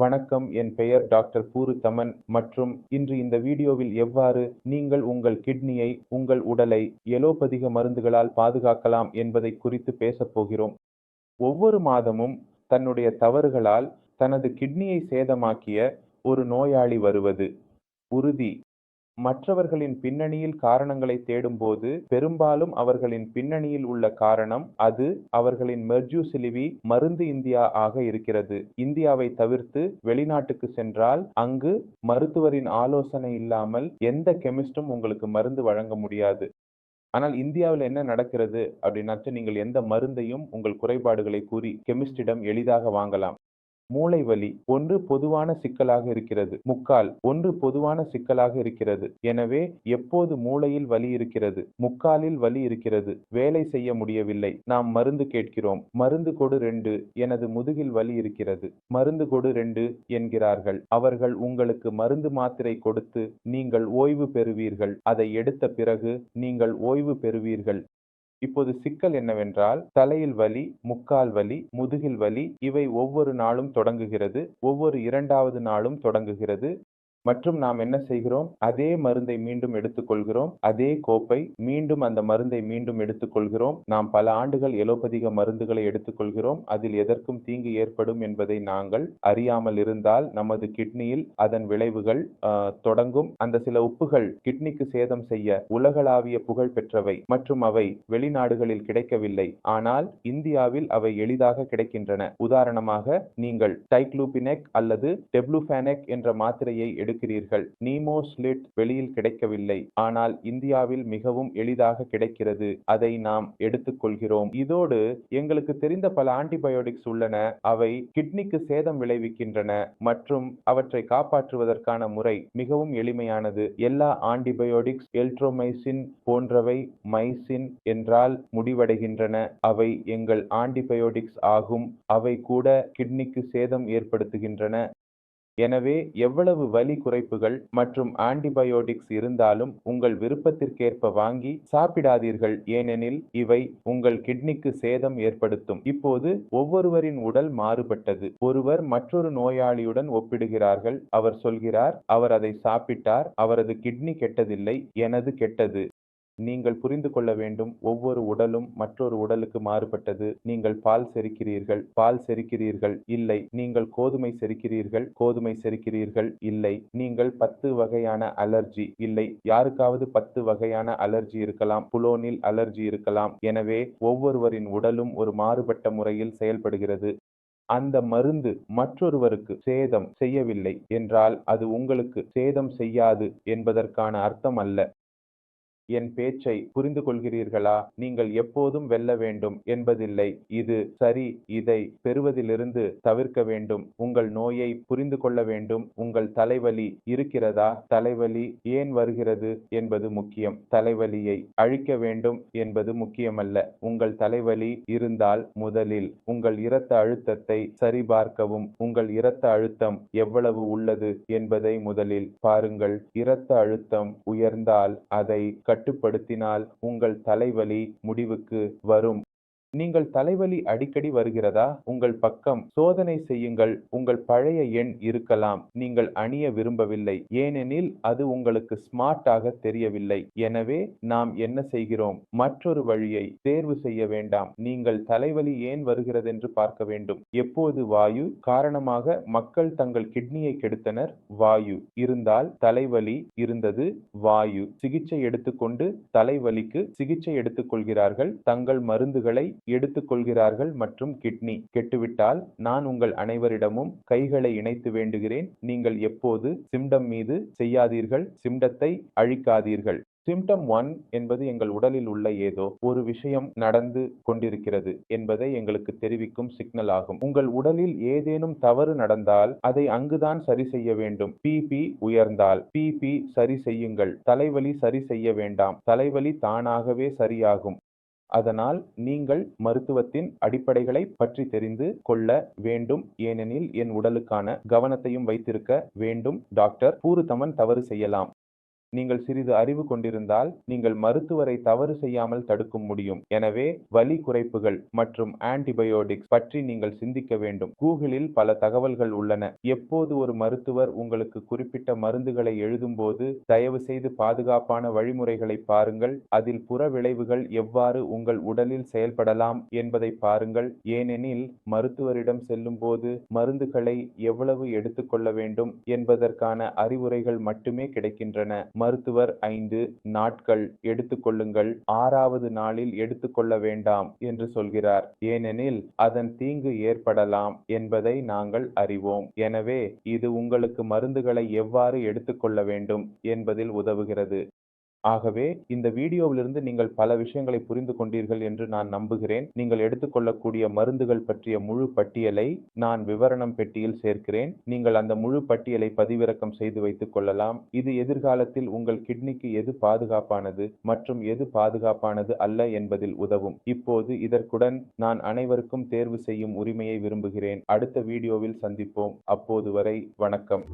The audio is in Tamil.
வணக்கம், என் பெயர் டாக்டர் பூரு தமன் மற்றும் இன்று இந்த வீடியோவில் எவ்வாறு நீங்கள் உங்கள் கிட்னியை, உங்கள் உடலை எலோபதிக மருந்துகளால் பாதுகாக்கலாம் என்பதை குறித்து பேசப் போகிறோம். ஒவ்வொரு மாதமும் தன்னுடைய தவறுகளால் தனது கிட்னியை சேதமாக்கிய ஒரு நோயாளி வருவது உறுதி. மற்றவர்களின் பின்னணியில் காரணங்களை தேடும்போது பெரும்பாலும் அவர்களின் பின்னணியில் உள்ள காரணம் அது அவர்களின் மெர்ஜூசிலிவி மருந்து இந்தியா ஆக இருக்கிறது. இந்தியாவை தவிர்த்து வெளிநாட்டுக்கு சென்றால் அங்கு மருத்துவரின் ஆலோசனை இல்லாமல் எந்த கெமிஸ்டும் உங்களுக்கு மருந்து வழங்க முடியாது. ஆனால் இந்தியாவில் என்ன நடக்கிறது அப்படின்னாச்சு, நீங்கள் எந்த மருந்தையும் உங்கள் குறைபாடுகளை கூறி கெமிஸ்டிடம் எளிதாக வாங்கலாம். மூளை வலி ஒன்று பொதுவான சிக்கலாக இருக்கிறது. ஒன்று பொதுவான சிக்கலாக இருக்கிறது. எனவே எப்போது மூளையில் வலி இருக்கிறது, முக்காலில் வலி இருக்கிறது, வேலை செய்ய முடியவில்லை, நாம் மருந்து கேட்கிறோம். மருந்து கொடு 2, எனது முதுகில் வலி இருக்கிறது. மருந்து கொடு 2 என்கிறார்கள். அவர்கள் உங்களுக்கு மருந்து மாத்திரை கொடுத்து நீங்கள் ஓய்வு பெறுவீர்கள். அதை எடுத்த பிறகு நீங்கள் ஓய்வு பெறுவீர்கள். இப்போது சிக்கல் என்னவென்றால், தலையில் வலி, முக்கால் வலி, முதுகில் வலி இவை ஒவ்வொரு நாளும் தொடங்குகிறது. ஒவ்வொரு 2வது நாளும் தொடங்குகிறது. மற்றும் நாம் என்ன செய்கிறோம்? அதே மருந்தை மீண்டும் எடுத்துக்கொள்கிறோம். அதே கோப்பை மீண்டும் அந்த மருந்தை மீண்டும் எடுத்துக்கொள்கிறோம். நாம் பல ஆண்டுகள் எலோபதிக மருந்துகளை எடுத்துக்கொள்கிறோம். அதில் எதற்கும் தீங்கு ஏற்படும் என்பதை நாங்கள் அறியாமல் இருந்தால் நமது கிட்னியில் அதன் விளைவுகள் தொடங்கும். அந்த சில உப்புகள் கிட்னிக்கு சேதம் செய்ய உலகளாவிய புகழ் பெற்றவை மற்றும் அவை வெளிநாடுகளில் கிடைக்கவில்லை. ஆனால் இந்தியாவில் அவை எளிதாக கிடைக்கின்றன. உதாரணமாக, நீங்கள் டைக்ளூபினெக் அல்லது டெப்ளூஃபேனெக் என்ற மாத்திரையை எடுக்கிறீர்கள். நீமோஸ்லிட் வெளியில் கிடைக்கவில்லை, ஆனால் இந்தியாவில் மிகவும் எளிதாக கிடைக்கிறது. அதை நாம் எடுத்துக்கொள்கிறோம். இதோடு எங்களுக்கு தெரிந்த பல ஆன்டிபயோட்டிக்ஸ் உள்ளன. அவை கிட்னிக்கு சேதம் விளைவிக்கின்றன மற்றும் அவற்றை காப்பாற்றுவதற்கான முறை மிகவும் எளிமையானது. எல்லா ஆன்டிபயோட்டிக்ஸ் எல்ட்ரோமைசின் போன்றவை மைசின் என்றால் முடிவடைகின்றன. அவை எங்கள் ஆன்டிபயோட்டிக்ஸ் ஆகும். அவை கூட கிட்னிக்கு சேதம் ஏற்படுத்துகின்றன. எனவே எவ்வளவு வலி குறைப்புகள் மற்றும் ஆன்டிபயோட்டிக்ஸ் இருந்தாலும் உங்கள் விருப்பத்திற்கேற்ப வாங்கி சாப்பிடாதீர்கள். ஏனெனில் இவை உங்கள் கிட்னிக்கு சேதம் ஏற்படுத்தும். இப்போது ஒவ்வொருவரின் உடல் மாறுபட்டது. ஒருவர் மற்றொரு நோயாளியுடன் ஒப்பிடுகிறார்கள். அவர் சொல்கிறார், அவர் அதை சாப்பிட்டார், அவரது கிட்னி கெட்டதில்லை, எனது கெட்டது. நீங்கள் புரிந்து கொள்ள வேண்டும், ஒவ்வொரு உடலும் மற்றொரு உடலுக்கு மாறுபட்டது. நீங்கள் பால் செரிக்கிறீர்கள், இல்லை. நீங்கள் கோதுமை செரிக்கிறீர்கள், இல்லை. நீங்கள் 10 வகையான அலர்ஜி, இல்லை. யாருக்காவது 10 வகையான அலர்ஜி இருக்கலாம், புலோனில் அலர்ஜி இருக்கலாம். எனவே ஒவ்வொருவரின் உடலும் ஒரு மாறுபட்ட முறையில் செயல்படுகிறது. அந்த மருந்து மற்றொருவருக்கு சேதம் செய்யவில்லை என்றால் அது உங்களுக்கு சேதம் செய்யாது என்பதற்கான அர்த்தம் அல்ல. என் பேச்சை புரிந்து கொள்கிறீர்களா? நீங்கள் எப்போதும் வெல்ல வேண்டும் என்பதில்லை. இது சரி, இதை பெறுவதிலிருந்து தவிர்க்க வேண்டும். உங்கள் நோயை புரிந்து கொள்ள வேண்டும். உங்கள் தலைவலி இருக்கிறதா? தலைவலி ஏன் வருகிறது என்பது முக்கியம். தலைவலியை அழிக்க வேண்டும் என்பது முக்கியமல்ல. உங்கள் தலைவலி இருந்தால் முதலில் உங்கள் இரத்த அழுத்தத்தை சரிபார்க்கவும். உங்கள் இரத்த அழுத்தம் எவ்வளவு உள்ளது என்பதை முதலில் பாருங்கள். இரத்த அழுத்தம் உயர்ந்தால் அதை கட்டுப்படுத்தினால் உங்கள் தலைவலி முடிவுக்கு வரும். நீங்கள் தலைவலி அடிக்கடி வருகிறதா? உங்கள் பக்கம் சோதனை செய்யுங்கள். உங்கள் பழைய எண் இருக்கலாம். நீங்கள் அணிய விரும்பவில்லை, ஏனெனில் அது உங்களுக்கு ஸ்மார்ட்டாக தெரியவில்லை. எனவே நாம் என்ன செய்கிறோம்? மற்றொரு வழியை தேர்வு செய்ய வேண்டாம். நீங்கள் தலைவலி ஏன் வருகிறது என்று பார்க்க வேண்டும். எப்போது வாயு காரணமாக மக்கள் தங்கள் கிட்னியை கெடுத்தனர்? வாயு இருந்தால் தலைவலி இருந்தது. வாயு சிகிச்சை எடுத்துக்கொண்டு தலைவலிக்கு சிகிச்சை எடுத்துக்கொள்கிறார்கள். தங்கள் மருந்துகளை எடுத்துக்கொள்கிறார்கள் மற்றும் கிட்னி கெட்டுவிட்டால் நான் உங்கள் அனைவரிடமும் கைகளை இணைத்து வேண்டுகிறேன். நீங்கள் எப்போது சிம்டம் மீது செய்யாதீர்கள். சிம்டத்தை அழிக்காதீர்கள். சிம்டம் 1 என்பது எங்கள் உடலில் உள்ள ஏதோ ஒரு விஷயம் நடந்து கொண்டிருக்கிறது என்பதை எங்களுக்கு தெரிவிக்கும் சிக்னல் ஆகும். உங்கள் உடலில் ஏதேனும் தவறு நடந்தால் அதை அங்குதான் சரி செய்ய வேண்டும். பிபி உயர்ந்தால் பிபி சரி செய்யுங்கள். தலைவலி சரி செய்ய வேண்டாம். தலைவலி தானாகவே சரியாகும். அதனால் நீங்கள் மருத்துவத்தின் அடிப்படைகளை பற்றி தெரிந்து கொள்ள வேண்டும். ஏனெனில் என் உடலுக்கான கவனத்தையும் வைத்திருக்க வேண்டும். டாக்டர் பூரு தமன் தவறு செய்யலாம். நீங்கள் சிறிது அறிவு கொண்டிருந்தால் நீங்கள் மருத்துவரை தவறு செய்யாமல் தடுக்க முடியும். எனவே வலி குறைப்புகள் மற்றும் ஆன்டிபயோட்டிக்ஸ் பற்றி நீங்கள் சிந்திக்க வேண்டும். கூகுளில் பல தகவல்கள் உள்ளன. எப்போது ஒரு மருத்துவர் உங்களுக்கு குறிப்பிட்ட மருந்துகளை எழுதும்போது தயவு செய்து பாதுகாப்பான வழிமுறைகளை பாருங்கள். அதில் புற விளைவுகள் எவ்வாறு உங்கள் உடலில் செயல்படலாம் என்பதை பாருங்கள். ஏனெனில் மருத்துவரிடம் செல்லும் போது மருந்துகளை எவ்வளவு எடுத்துக்கொள்ள வேண்டும் என்பதற்கான அறிவுரைகள் மட்டுமே கிடைக்கின்றன. மருத்துவர் 5 நாட்கள் எடுத்துக்கொள்ளுங்கள், 6வது நாளில் எடுத்துக்கொள்ள வேண்டாம் என்று சொல்கிறார். ஏனெனில் அதன் தீங்கு ஏற்படலாம் என்பதை நாங்கள் அறிவோம். எனவே இது உங்களுக்கு மருந்துகளை எவ்வாறு எடுத்துக்கொள்ள வேண்டும் என்பதில் உதவுகிறது. ஆகவே இந்த வீடியோவிலிருந்து நீங்கள் பல விஷயங்களை புரிந்து கொண்டீர்கள் என்று நான் நம்புகிறேன். நீங்கள் எடுத்துக்கொள்ளக்கூடிய மருந்துகள் பற்றிய முழு பட்டியலை நான் விவரணம் பெட்டியில் சேர்க்கிறேன். நீங்கள் அந்த முழு பட்டியலை பதிவிறக்கம் செய்து வைத்துக் கொள்ளலாம். இது எதிர்காலத்தில் உங்கள் கிட்னிக்கு எது பாதுகாப்பானது மற்றும் எது பாதுகாப்பானது அல்ல என்பதில் உதவும். இப்போது இதற்குடன் நான் அனைவருக்கும் தேர்வு செய்யும் உரிமையை விரும்புகிறேன். அடுத்த வீடியோவில் சந்திப்போம். அப்போது வரை வணக்கம்.